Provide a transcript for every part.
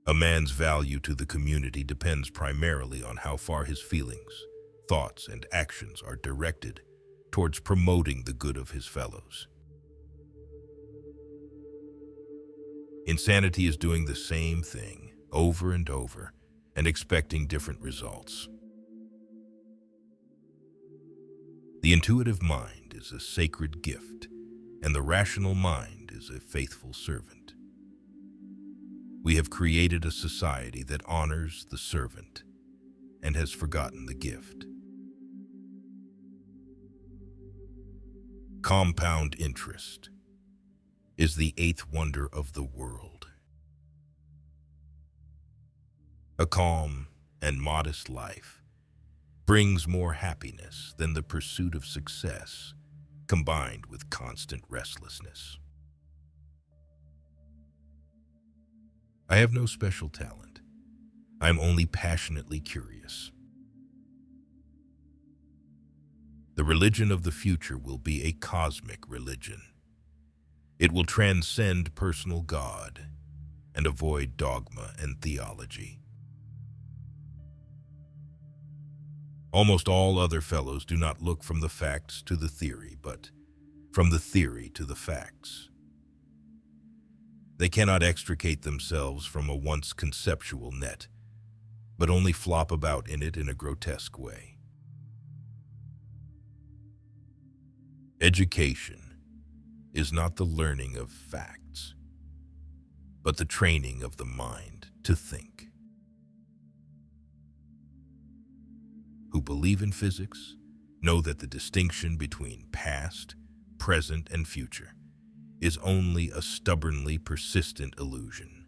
A man's value to the community depends primarily on how far his feelings, thoughts, and actions are directed towards promoting the good of his fellows. Insanity is doing the same thing over and over and expecting different results. The intuitive mind is a sacred gift, and the rational mind is a faithful servant. We have created a society that honors the servant and has forgotten the gift. Compound interest is the eighth wonder of the world. A calm and modest life brings more happiness than the pursuit of success combined with constant restlessness. I have no special talent. I am only passionately curious. The religion of the future will be a cosmic religion. It will transcend personal God and avoid dogma and theology. Almost all other fellows do not look from the facts to the theory, but from the theory to the facts. They cannot extricate themselves from a once conceptual net, but only flop about in it in a grotesque way. Education is not the learning of facts, but the training of the mind to think. Who believe in physics know that the distinction between past, present, and future is only a stubbornly persistent illusion.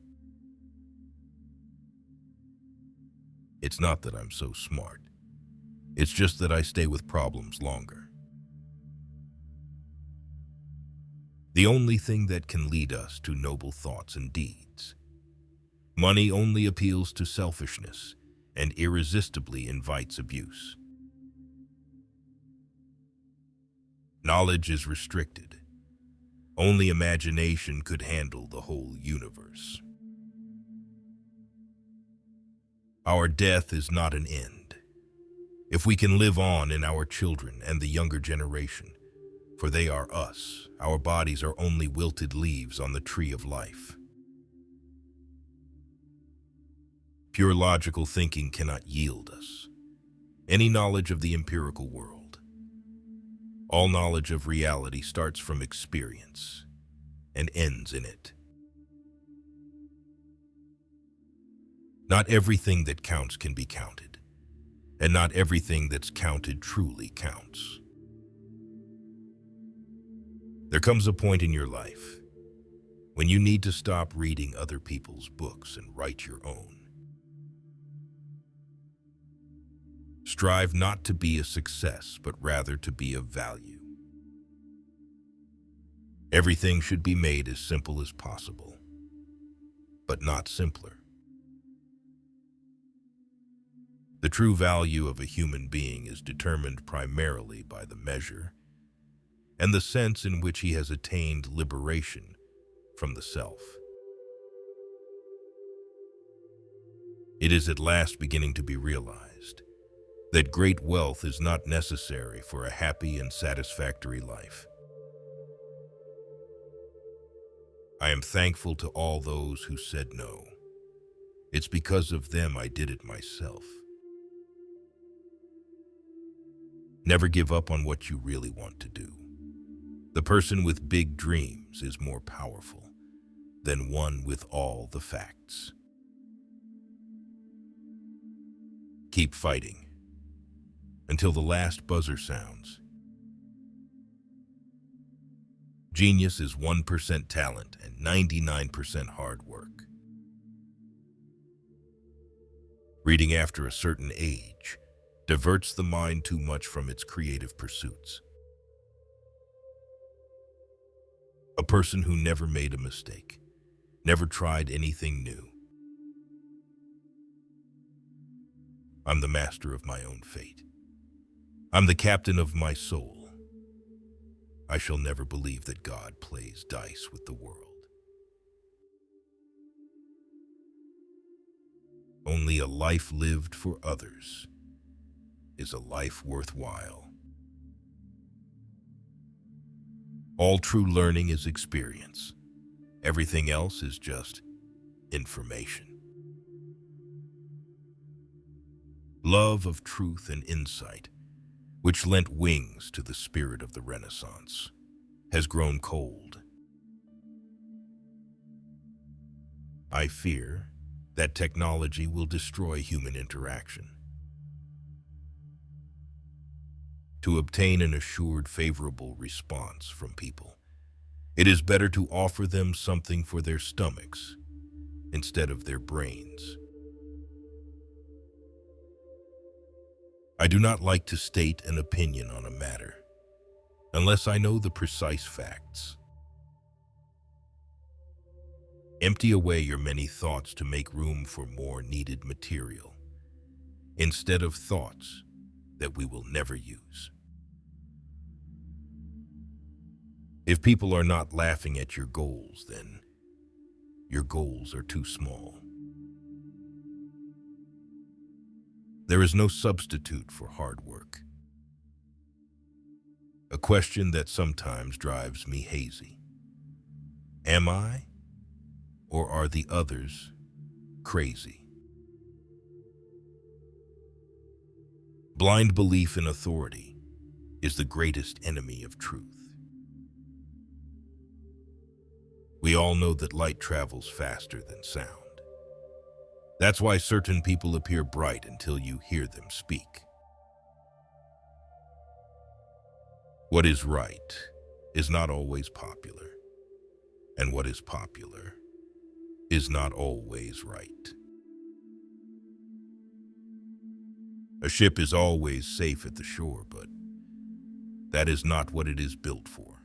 It's not that I'm so smart. It's just that I stay with problems longer. The only thing that can lead us to noble thoughts and deeds. Money only appeals to selfishness and irresistibly invites abuse. Knowledge is restricted. Only imagination could handle the whole universe. Our death is not an end. If we can live on in our children and the younger generation, for they are us, our bodies are only wilted leaves on the tree of life. Pure logical thinking cannot yield us any knowledge of the empirical world. All knowledge of reality starts from experience and ends in it. Not everything that counts can be counted, and not everything that's counted truly counts. There comes a point in your life when you need to stop reading other people's books and write your own. Strive not to be a success, but rather to be of value. Everything should be made as simple as possible, but not simpler. The true value of a human being is determined primarily by the measure and the sense in which he has attained liberation from the self. It is at last beginning to be realized that great wealth is not necessary for a happy and satisfactory life. I am thankful to all those who said no. It's because of them I did it myself. Never give up on what you really want to do. The person with big dreams is more powerful than one with all the facts. Keep fighting until the last buzzer sounds. Genius is 1% talent and 99% hard work. Reading after a certain age diverts the mind too much from its creative pursuits. A person who never made a mistake, never tried anything new. I'm the master of my own fate. I'm the captain of my soul. I shall never believe that God plays dice with the world. Only a life lived for others is a life worthwhile. All true learning is experience. Everything else is just information. Love of truth and insight, which lent wings to the spirit of the Renaissance, has grown cold. I fear that technology will destroy human interaction. To obtain an assured favorable response from people, it is better to offer them something for their stomachs instead of their brains. I do not like to state an opinion on a matter unless I know the precise facts. Empty away your many thoughts to make room for more needed material, instead of thoughts that we will never use. If people are not laughing at your goals, then your goals are too small. There is no substitute for hard work. A question that sometimes drives me hazy. Am I, or are the others, crazy? Blind belief in authority is the greatest enemy of truth. We all know that light travels faster than sound. That's why certain people appear bright until you hear them speak. What is right is not always popular, and what is popular is not always right. A ship is always safe at the shore, but that is not what it is built for.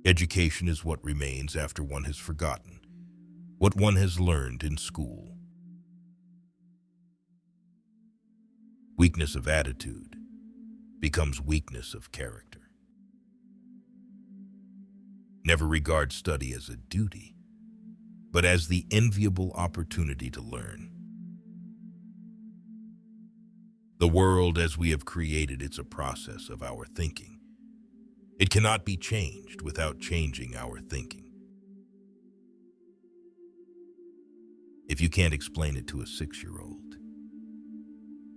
Education is what remains after one has forgotten what one has learned in school. Weakness of attitude becomes weakness of character. Never regard study as a duty, but as the enviable opportunity to learn. The world as we have created it's a process of our thinking. It cannot be changed without changing our thinking. If you can't explain it to a 6-year-old,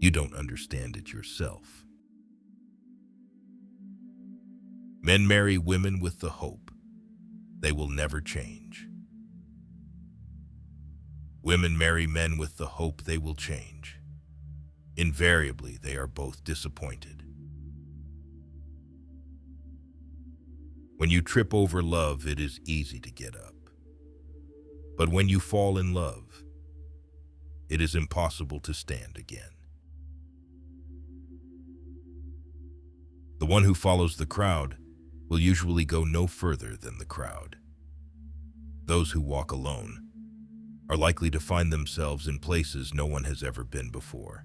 you don't understand it yourself. Men marry women with the hope they will never change. Women marry men with the hope they will change. Invariably, they are both disappointed. When you trip over love, it is easy to get up. But when you fall in love, it is impossible to stand again. The one who follows the crowd will usually go no further than the crowd. Those who walk alone are likely to find themselves in places no one has ever been before.